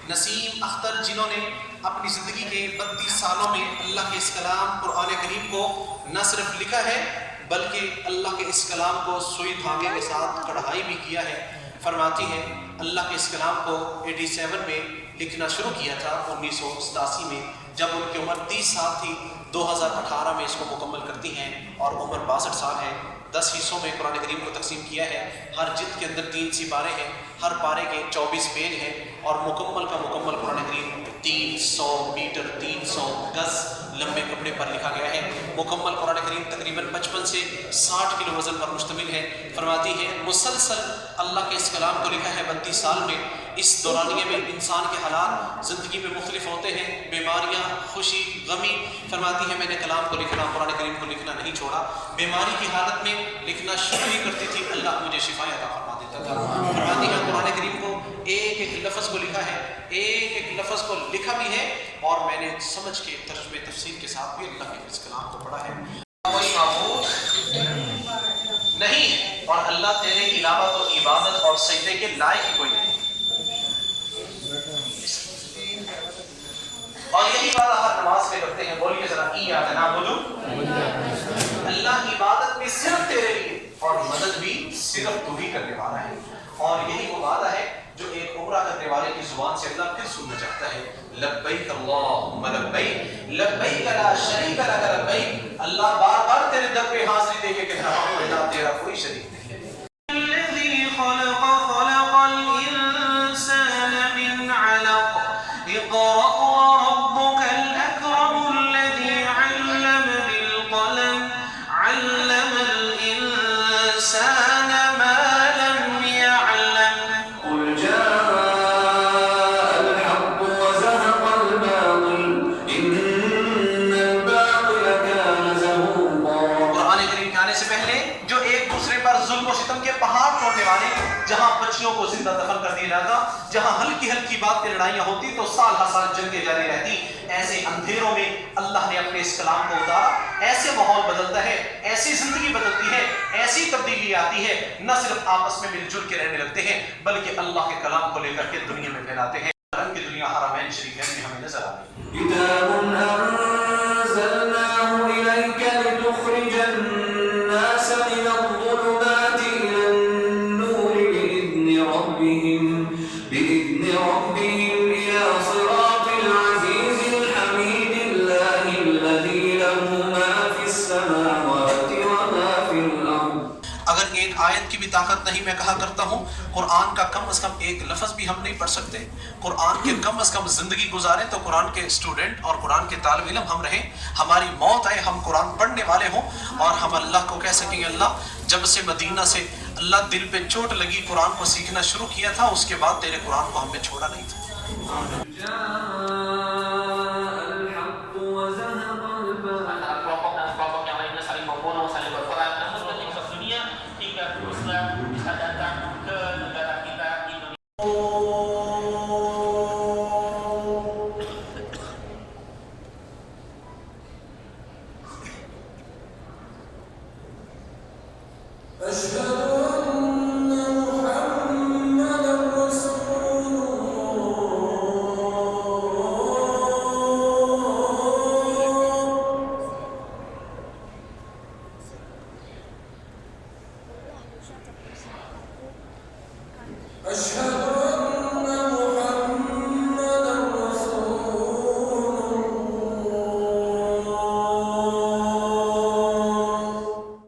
نسیم اختر جنہوں نے اپنی زندگی کے 32 سالوں میں اللہ کے اس کلام قرآن کریم کو نہ صرف لکھا ہے بلکہ اللہ کے اس کلام کو سوئی دھاگے کے ساتھ کڑھائی بھی کیا ہے۔ فرماتی ہے اللہ کے اس کلام کو 87 میں لکھنا شروع کیا تھا، 1987 میں، جب ان کی عمر 30 سال تھی۔ 2018 میں اس کو مکمل کرتی ہیں اور عمر 62 سال ہے۔ 10 حصوں میں قرآن کریم کو تقسیم کیا ہے، ہر جلد کے اندر 3 سپارے ہیں، ہر پارے کے 24 پیج ہیں، اور مکمل کا مکمل قرآن کریم 300 میٹر 300 گز لمبے کپڑے پر لکھا گیا ہے۔ مکمل قرآن کریم تقریباً 55 سے 60 کلو وزن پر مشتمل ہے۔ فرماتی ہے مسلسل اللہ کے اس کلام کو لکھا ہے 32 سال میں۔ اس دورانیے میں انسان کے حالات زندگی میں مختلف ہوتے ہیں، بیماریاں، خوشی، غمی۔ فرماتی ہے میں نے کلام کو لکھنا، قرآن کریم کو لکھنا نہیں چھوڑا۔ بیماری کی حالت میں لکھنا شروع ہی کرتی تھی، اللہ مجھے شفا عطا فرما دیتا تھا۔ فرماتی ہے قرآن کریم کو ایک ایک لفظ کو لکھا ہے، ایک ایک لفظ کو لکھا بھی ہے، اور میں نے سمجھ کے ترجمے تفسیر کے ساتھ بھی اللہ کے اس کلام کو پڑھا ہے۔ کوئی معبود نہیں ہے اور اللہ تیرے علاوہ تو عبادت اور سجدے کے لائق ہی کوئی نہیں۔ اور یہی بات ہر نماز میں کرتے ہیں، بولیے ذرا ایاک نعبد، اللہ عبادت بھی صرف تیرے لیے اور مدد بھی صرف تو ہی کرنے والا ہے۔ اور یہی وہ وعدہ ہے جو ایک عمرہ کرنے والے کی زبان سے اللہ پھر سننا چاہتا ہے، لبیک اللہم لبیک لبیک لا شریک لک لبیک۔ اللہ بار بار تیرے در پہ حاضری دے کے کہتا ہوں اللہ تیرا کوئی شریک نہیں ہے۔ الذی خلق الانسان من علق اقرأ وربک الاکرم الذی علم بالقلم علم الانسان ما لم يعلم قل جاء الحق وزهق الباطل ان الباطل كان زهوقا۔ قرآن کریم کے آنے سے پہلے جو ایک دوسرے پر ظلم و ستم کے پہاڑ توڑنے والے، جہاں بچیوں کو زندہ دفن کر دیا جاتا، جہاں ہلکی ہلکی بات پہ لڑائیاں ہوتی تو سال ہر سال جنگیں جاری رہتی، ایسے اندھیروں میں اللہ نے اپنے اس کلام کو اتارا۔ ایسے ماحول بدلتا ہے، ایسی زندگی بدلتی ہے، ایسی تبدیلی آتی ہے، نہ صرف آپس میں مل جل کے رہنے لگتے ہیں بلکہ اللہ کے کلام کو لے کر کے دنیا میں پھیلاتے ہیں۔ رنگ کی دنیا حرمین شریفین میں ہمیں نظر آتی ہے۔ کتاب انزلناہ الیک لتخرج الناس من الظلمات الى النور بإذن ربهم إلى صراط العزيز الحميد الله الذي له ما في السماوات وما في الأرض۔ اگر ایک آیت کی بھی طاقت نہیں، میں کہا کرتا ہوں قرآن کا کم از کم ایک لفظ بھی ہم نہیں پڑھ سکتے، قرآن کے کم از کم زندگی گزاریں تو قرآن کے اسٹوڈنٹ اور قرآن کے طالب علم ہم رہیں، ہماری موت آئے ہم قرآن پڑھنے والے ہوں، اور ہم اللہ کو کہہ سکیں اللہ جب سے مدینہ سے اللہ دل پہ چوٹ لگی قرآن کو سیکھنا شروع کیا تھا، اس کے بعد تیرے قرآن کو ہم نے چھوڑا نہیں تھا۔